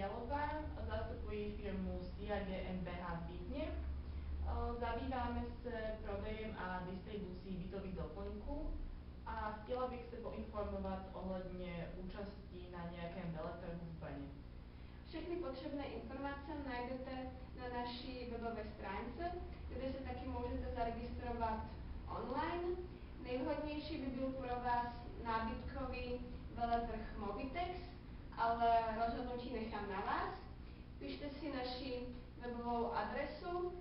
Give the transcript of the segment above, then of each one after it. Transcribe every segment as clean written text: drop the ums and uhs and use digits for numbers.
Fialová, zastupuji firmu SIA GmbH v Vídně. Zabýváme se prodejem a distribucí bytových doplňků a chtěla bych se poinformovat ohledně účasti na nějakém veletrhu v Brně. Všechny potřebné informace najdete na naší webové stránce, kde se taky můžete zaregistrovat online. Nejvhodnější by byl pro vás nábytkový veletrh Mobitex, ale rozhodnutí nechám na vás. Pište si naši webovou adresu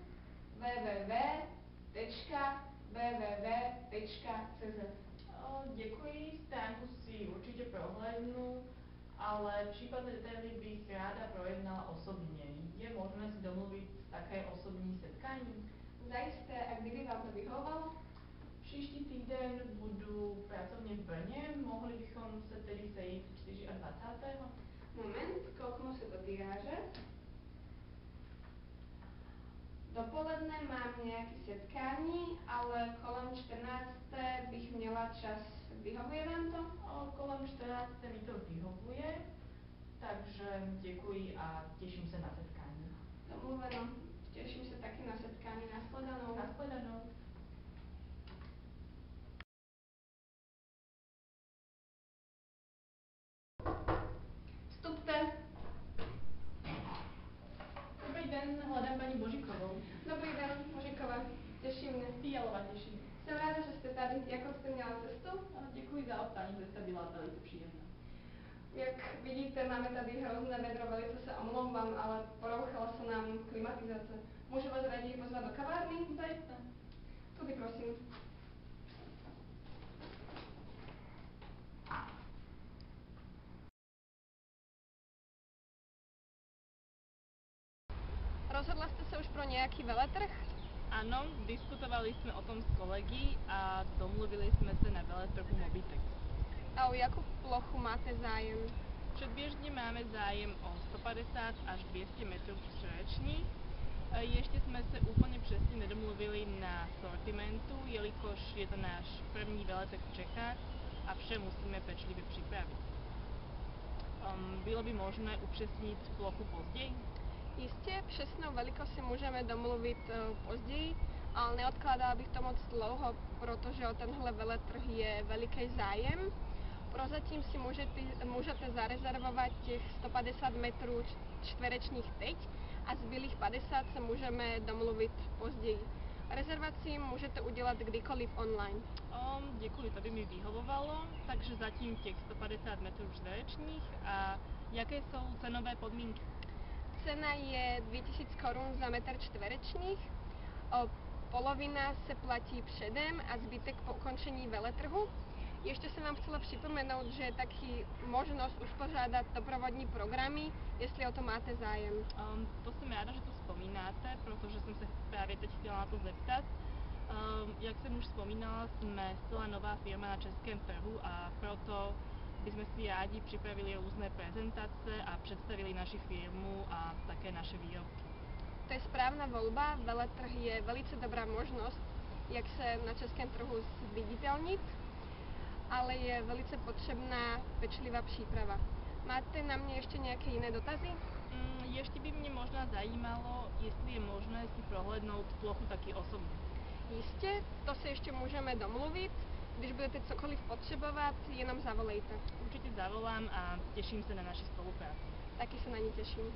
www.bww.cz. Děkuji, stránku si určitě prohlédnu, ale případné detaily bych ráda projednala osobně. Je možné si domluvit také osobní setkání? Zajisté, a kdyby vám to vyhovovalo? Příští týden budu pracovně v Brně, mohli bychom se tedy sejít 24. Moment, kouknu se do diáře. Dopoledne mám nějaké setkání, ale kolem 14. bych měla čas. Vyhovuje vám to? Kolem 14. mi to vyhovuje, takže děkuji a těším se na setkání. Domluveno. Těším se taky na setkání. Nashledanou. Nashledanou. Vstupte. Dobrý den, hledám paní Božíkovou. Dobrý den, Božíková. Těší mě. Fialová těší. Jsem ráda, že jste tady. Jakou jste měla cestu? Děkuji za optání, cesta byla velice příjemná. Jak vidíte, máme tady hrozné vedro, velice se omlouvám, ale porouchala se nám klimatizace. Můžu vás raději pozvat do kavárny? Zajisté. Tudy prosím. Rozhodla jste se už pro nějaký veletrh? Áno, diskutovali sme o tom s kolegy a domluvili sme sa na veletrhu Mobitex. A o jakú plochu máte zájem? Předběžně máme zájem o 150 až 200 metrů čtverečních. Ještě jsme se úplně přesně nedomluvili na sortimentu, jelikož je to náš první veletrh v Čechách a vše musíme pečlivě připravit. Bylo by možné upřesnit plochu později? Jistě, přesnou velikost si můžeme domluvit později, ale neodkládala bych to moc dlouho, protože o tenhle veletrh je veliký zájem. Prozatím si můžete zarezervovat těch 150 metrů čtverečních teď a zbylých 50 se můžeme domluvit později. Rezervaci můžete udělat kdykoliv online. Děkuji, to by mi vyhovovalo, takže zatím těch 150 metrů čtverečních. A jaké jsou cenové podmínky? Cena je 2000 korun za metr čtverečních, polovina se platí předem a zbytek po ukončení veletrhu. Ještě jsem vám chtěla připomenout, že je taky možnost uspořádat doprovodní programy, jestli o to máte zájem. To jsem ráda, že to vzpomínáte, protože jsem se právě teď chtěla na to zeptat. Jak jsem už vzpomínala, jsme zcela nová firma na českém trhu a proto bychom si rádi připravili různé prezentace a představili naši firmu a také naše výrobky. To je správná volba. Veletrh je velice dobrá možnost, jak se na českém trhu zviditelnit, ale je velice potřebná pečlivá příprava. Máte na mě ještě nějaké jiné dotazy? Ještě by mě možná zajímalo, jestli je možné si prohlédnout plochu taky osobně. Jistě, to se ještě můžeme domluvit. Když budete cokoliv potřebovat, jenom zavolejte. Určitě zavolám a těším se na naši spolupráci. Taky se na ní těším.